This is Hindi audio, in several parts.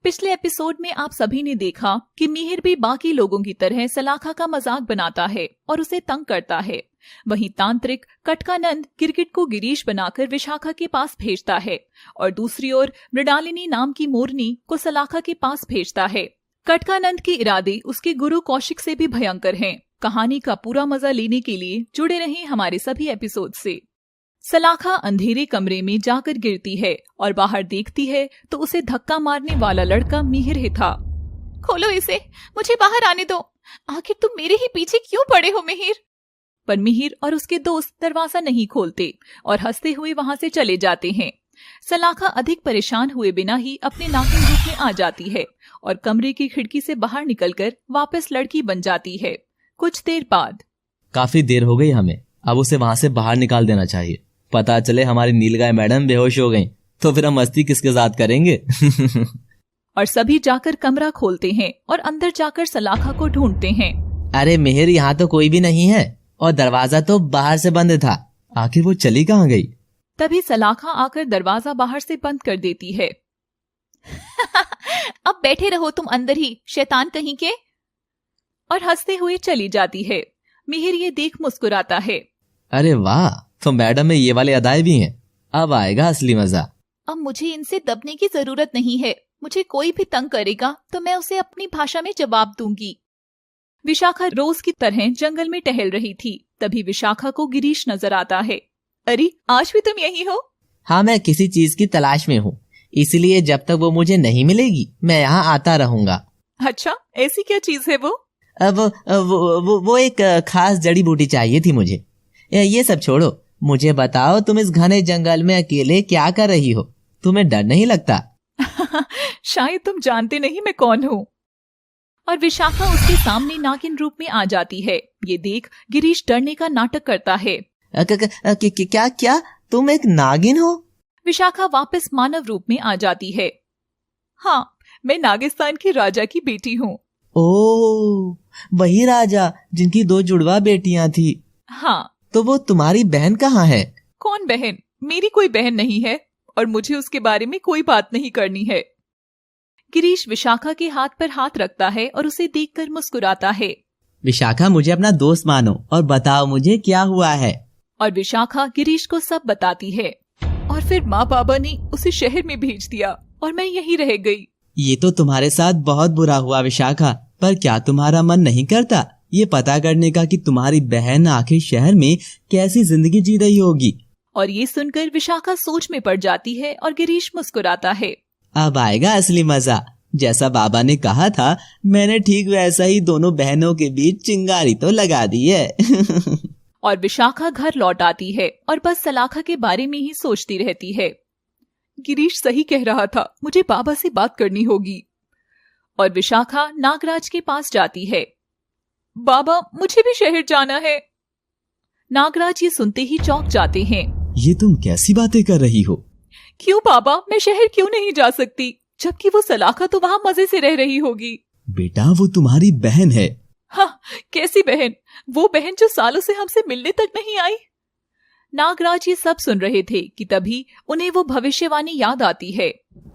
पिछले एपिसोड में आप सभी ने देखा कि मिहिर भी बाकी लोगों की तरह सलाखा का मजाक बनाता है और उसे तंग करता है। वहीं तांत्रिक कटकानंद गिरगिट को गिरीश बनाकर विशाखा के पास भेजता है और दूसरी ओर मृणालिनी नाम की मोरनी को सलाखा के पास भेजता है। कटकानंद के इरादे उसके गुरु कौशिक से भी भयंकर हैं। कहानी का पूरा मजा लेने के लिए जुड़े रहें हमारे सभी एपिसोड से। सलाखा अंधेरे कमरे में जाकर गिरती है और बाहर देखती है तो उसे धक्का मारने वाला लड़का मिहिर ही था। खोलो इसे, मुझे बाहर आने दो। आखिर तुम मेरे ही पीछे क्यों पड़े हो मिहिर? पर मिहिर और उसके दोस्त दरवाजा नहीं खोलते और हंसते हुए वहां से चले जाते हैं। सलाखा अधिक परेशान हुए बिना ही अपने नागिन रूप में आ जाती है और कमरे की खिड़की से बाहर निकलकर वापस लड़की बन जाती है। कुछ देर बाद, काफी देर हो गई हमें, अब उसे वहां से बाहर निकाल देना चाहिए। पता चले हमारी नीलगाय मैडम बेहोश हो गईं, तो फिर हम मस्ती किसके साथ करेंगे। और सभी जाकर कमरा खोलते हैं और अंदर जाकर सलाखा को ढूंढते हैं। अरे मिहिर, यहाँ तो कोई भी नहीं है और दरवाजा तो बाहर से बंद था। आखिर वो चली कहाँ गई? तभी सलाखा आकर दरवाजा बाहर से बंद कर देती है। अब बैठे रहो तुम अंदर ही, शैतान कहीं के। और हंसते हुए चली जाती है। मिहिर ये देख मुस्कुराता है। अरे वाह, तो मैडम में ये वाले अदाएं भी हैं। अब आएगा असली मजा। अब मुझे इनसे दबने की जरूरत नहीं है। मुझे कोई भी तंग करेगा तो मैं उसे अपनी भाषा में जवाब दूंगी। विशाखा रोज की तरह जंगल में टहल रही थी। तभी विशाखा को गिरीश नजर आता है। अरे, आज भी तुम यही हो? हाँ, मैं किसी चीज की तलाश में हूँ, इसलिए जब तक वो मुझे नहीं मिलेगी मैं यहाँ आता रहूंगा। अच्छा, ऐसी क्या चीज है वो? अब वो एक खास जड़ी बूटी चाहिए थी मुझे। ये सब छोड़ो, मुझे बताओ तुम इस घने जंगल में अकेले क्या कर रही हो? तुम्हें डर नहीं लगता? शायद तुम जानते नहीं मैं कौन हूँ। और विशाखा उसके सामने नागिन रूप में आ जाती है। ये देख गिरीश डरने का नाटक करता है। क्या तुम एक नागिन हो? विशाखा वापस मानव रूप में आ जाती है। हाँ, मैं नागिस्तान के राजा की बेटी हूँ। ओह, वही राजा जिनकी 2 जुड़वा बेटियां थी। हाँ। तो वो तुम्हारी बहन कहाँ है? कौन बहन? मेरी कोई बहन नहीं है और मुझे उसके बारे में कोई बात नहीं करनी है। गिरीश विशाखा के हाथ पर हाथ रखता है और उसे देखकर मुस्कुराता है। विशाखा, मुझे अपना दोस्त मानो और बताओ मुझे क्या हुआ है। और विशाखा गिरीश को सब बताती है। और फिर माँ बाबा ने उसे शहर में भेज दिया और मैं यहीं रह गई। ये तो तुम्हारे साथ बहुत बुरा हुआ विशाखा, पर क्या तुम्हारा मन नहीं करता ये पता करने का कि तुम्हारी बहन आखिर शहर में कैसी जिंदगी जी रही होगी? और ये सुनकर विशाखा सोच में पड़ जाती है और गिरीश मुस्कुराता है। अब आएगा असली मजा। जैसा बाबा ने कहा था, मैंने ठीक वैसा ही दोनों बहनों के बीच चिंगारी तो लगा दी है। और विशाखा घर लौट आती है और बस सलाखा के बारे में ही सोचती रहती है। गिरीश सही कह रहा था, मुझे बाबा से बात करनी होगी। और विशाखा नागराज के पास जाती है। बाबा, मुझे भी शहर जाना है। नागराज ये सुनते ही चौंक जाते हैं। ये तुम कैसी बातें कर रही हो? क्यों बाबा, मैं शहर क्यों नहीं जा सकती, जबकि वो सलाखा तो वहाँ मजे से रह रही होगी। बेटा, वो तुम्हारी बहन है। हाँ, कैसी बहन? वो बहन जो सालों से हमसे मिलने तक नहीं आई। नागराज ये सब सुन रहे थे कि तभी उन्हें वो भविष्यवाणी याद आती है।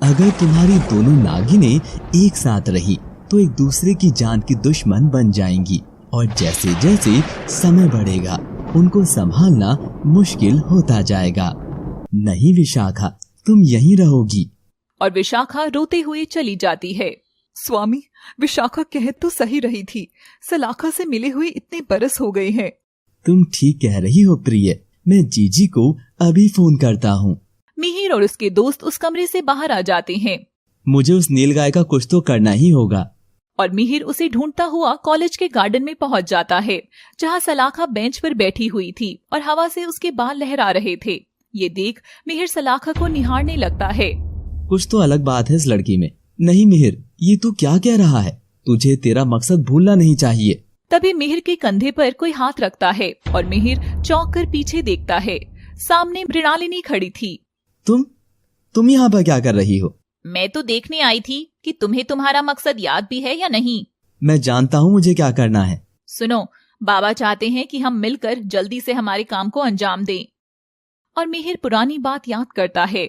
अगर तुम्हारी दोनों नागिनें एक साथ रही तो एक दूसरे की जान की दुश्मन बन जाएंगी और जैसे जैसे समय बढ़ेगा उनको संभालना मुश्किल होता जाएगा। नहीं विशाखा, तुम यहीं रहोगी। और विशाखा रोते हुए चली जाती है। स्वामी, विशाखा कह तो सही रही थी। सलाखा से मिले हुए इतने बरस हो गए हैं। तुम ठीक कह रही हो प्रिय, मैं जीजी को अभी फोन करता हूँ। मिहिर और उसके दोस्त उस कमरे से बाहर आ जाते हैं। मुझे उस नीलगाय का कुछ तो करना ही होगा। और मिहिर उसे ढूंढता हुआ कॉलेज के गार्डन में पहुंच जाता है, जहां सलाखा बेंच पर बैठी हुई थी और हवा से उसके बाल लहरा रहे थे। ये देख मिहिर सलाखा को निहारने लगता है। कुछ तो अलग बात है इस लड़की में। नहीं मिहिर, ये तू क्या कह रहा है? तुझे तेरा मकसद भूलना नहीं चाहिए। तभी मिहिर के कंधे पर कोई हाथ रखता है और मिहिर चौंक कर पीछे देखता है। सामने मृणालिनी खड़ी थी। तुम यहाँ पर क्या कर रही हो? मैं तो देखने आई थी कि तुम्हें तुम्हारा मकसद याद भी है या नहीं। मैं जानता हूँ मुझे क्या करना है। सुनो, बाबा चाहते हैं कि हम मिलकर जल्दी से हमारे काम को अंजाम दें। और मिहिर पुरानी बात याद करता है।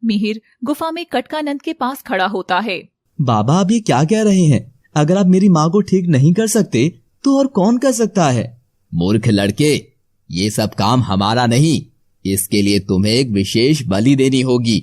मिहिर गुफा में कटकानंद के पास खड़ा होता है। बाबा आप ये क्या कह रहे हैं? अगर आप मेरी माँ को ठीक नहीं कर सकते तो और कौन कर सकता है? मूर्ख लड़के, ये सब काम हमारा नहीं। इसके लिए तुम्हें एक विशेष बलि देनी होगी।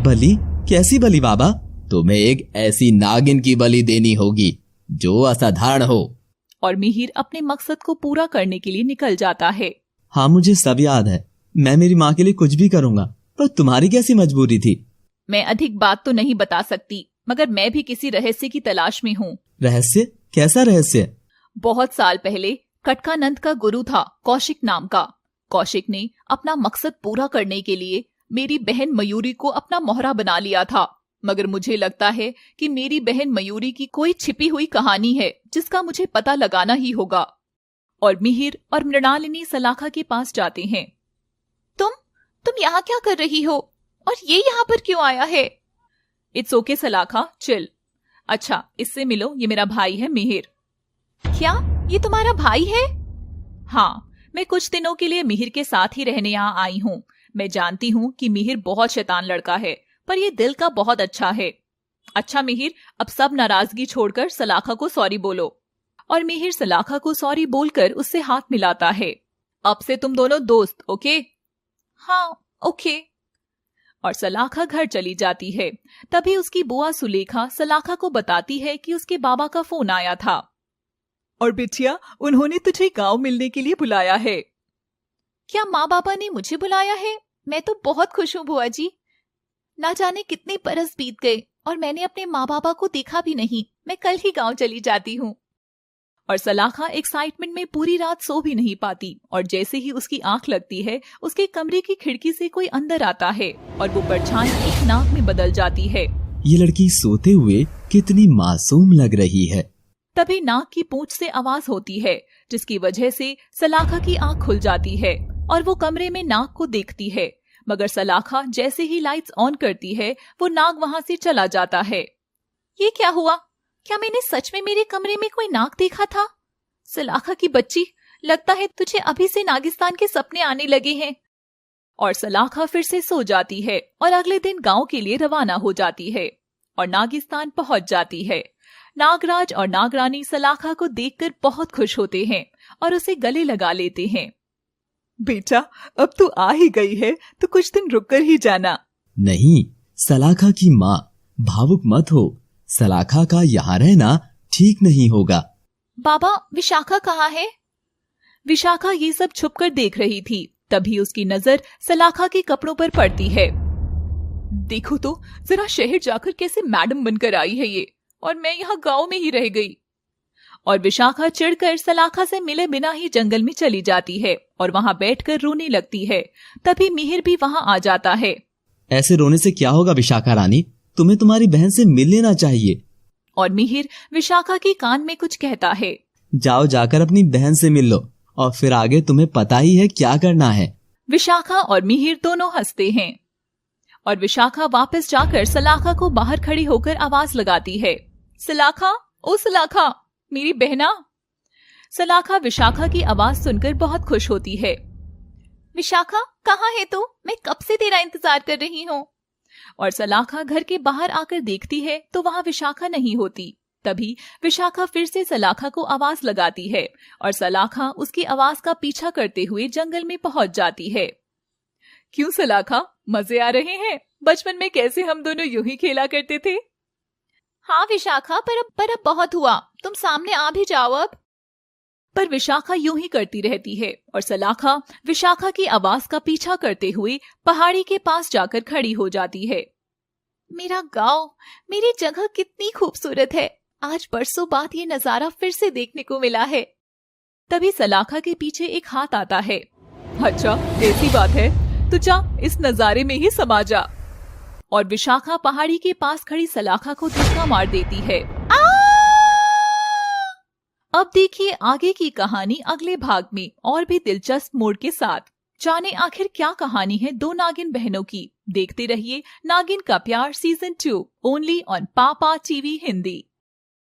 बलि? कैसी बलि बाबा? तुम्हें एक ऐसी नागिन की बलि देनी होगी जो असाधारण हो। और मिहिर अपने मकसद को पूरा करने के लिए निकल जाता है। हाँ, मुझे सब याद है। मैं मेरी माँ के लिए कुछ भी करूँगा, पर तुम्हारी कैसी मजबूरी थी? मैं अधिक बात तो नहीं बता सकती, मगर मैं भी किसी रहस्य की तलाश में हूँ। रहस्य? कैसा रहस्य? बहुत साल पहले कटकानंद का गुरु था कौशिक नाम का। कौशिक ने अपना मकसद पूरा करने के लिए मेरी बहन मयूरी को अपना मोहरा बना लिया था, मगर मुझे लगता है कि मेरी बहन मयूरी की कोई छिपी हुई कहानी है जिसका मुझे पता लगाना ही होगा। और मिहिर और मृणालिनी सलाखा के पास जाते हैं। तुम यहाँ क्या कर रही हो? और ये यहाँ पर क्यों आया है? इट्स ओके सलाखा, चिल। अच्छा, इससे मिलो, ये मेरा भाई है मिहिर। क्या ये तुम्हारा भाई है? हाँ, मैं कुछ दिनों के लिए मिहिर के साथ ही रहने यहाँ आई हूँ। मैं जानती हूँ कि मिहिर बहुत शैतान लड़का है, पर ये दिल का बहुत अच्छा है। अच्छा मिहिर, अब सब नाराजगी छोड़कर सलाखा को सॉरी बोलो। और मिहिर सलाखा को सॉरी बोलकर उससे हाथ मिलाता है। अब से तुम दोनों दोस्त, ओके? हाँ, ओके। और सलाखा घर चली जाती है। तभी उसकी बुआ सुलेखा सलाखा को बताती है कि उसके बाबा का फोन आया था। और बिटिया, उन्होंने तुझे गांव मिलने के लिए बुलाया है। क्या माँ बाबा ने मुझे बुलाया है? मैं तो बहुत खुश हूँ बुआ जी। ना जाने कितने बरस बीत गए और मैंने अपने माँ बाबा को देखा भी नहीं। मैं कल ही गांव चली जाती हूँ। और सलाखा एक्साइटमेंट में पूरी रात सो भी नहीं पाती, और जैसे ही उसकी आंख लगती है उसके कमरे की खिड़की से कोई अंदर आता है और वो परछाई एक नाग में बदल जाती है। ये लड़की सोते हुए कितनी मासूम लग रही है। तभी नाग की पूंछ से आवाज होती है, जिसकी वजह से सलाखा की आंख खुल जाती है और वो कमरे में नाग को देखती है। मगर सलाखा जैसे ही लाइट्स ऑन करती है वो नाग वहाँ से चला जाता है। ये क्या हुआ? क्या मैंने सच में मेरे कमरे में कोई नाग देखा था? सलाखा की बच्ची, लगता है तुझे अभी से नागिस्तान के सपने आने लगे हैं। और सलाखा फिर से सो जाती है और अगले दिन गांव के लिए रवाना हो जाती है और नागिस्तान पहुंच जाती है। नागराज और नागरानी सलाखा को देखकर बहुत खुश होते हैं और उसे गले लगा लेते हैं। बेटा, अब तू आ ही गई है तो कुछ दिन रुक कर ही जाना। नहीं सलाखा की माँ, भावुक मत हो। सलाखा का यहाँ रहना ठीक नहीं होगा। बाबा, विशाखा कहाँ है? विशाखा ये सब छुपकर देख रही थी। तभी उसकी नजर सलाखा के कपड़ों पर पड़ती है। देखो तो जरा शहर जाकर कैसे मैडम बनकर आई है ये, और मैं यहाँ गांव में ही रह गई। और विशाखा चिढ़कर सलाखा से मिले बिना ही जंगल में चली जाती है और वहाँ बैठकर रोने लगती है। तभी मिहिर भी वहाँ आ जाता है। ऐसे रोने से क्या होगा विशाखा रानी, तुम्हें तुम्हारी बहन से मिल लेना चाहिए। और मिहिर विशाखा के कान में कुछ कहता है। जाओ जाकर अपनी बहन से मिल लो और फिर आगे तुम्हें पता ही है क्या करना है। विशाखा और मिहिर दोनों हंसते हैं और विशाखा वापस जाकर सलाखा को बाहर खड़ी होकर आवाज लगाती है। सलाखा, ओ सलाखा, मेरी बहना। सलाखा विशाखा की आवाज सुनकर बहुत खुश होती है। विशाखा, कहाँ है तू? मैं कब से तेरा इंतजार कर रही हूँ। और सलाखा घर के बाहर आकर देखती है तो वहाँ विशाखा नहीं होती। तभी विशाखा फिर से सलाखा को आवाज लगाती है और सलाखा उसकी आवाज का पीछा करते हुए जंगल में पहुंच जाती है। क्यों सलाखा, मजे आ रहे हैं? बचपन में कैसे हम दोनों यूं ही खेला करते थे। हाँ विशाखा, पर अब बहुत हुआ। तुम सामने आ भी जाओ अब। पर विशाखा यूं ही करती रहती है और सलाखा विशाखा की आवाज का पीछा करते हुए पहाड़ी के पास जाकर खड़ी हो जाती है। मेरा गांव, मेरी जगह कितनी खूबसूरत है। आज बरसों बाद ये नजारा फिर से देखने को मिला है। तभी सलाखा के पीछे एक हाथ आता है। अच्छा, ऐसी बात है तो जा इस नजारे में ही समा जा। और विशाखा पहाड़ी के पास खड़ी सलाखा को धक्का मार देती है। अब देखिए आगे की कहानी अगले भाग में और भी दिलचस्प मोड़ के साथ। जाने आखिर क्या कहानी है दो नागिन बहनों की। देखते रहिए नागिन का प्यार सीजन 2 ओनली ऑन पापा टीवी हिंदी।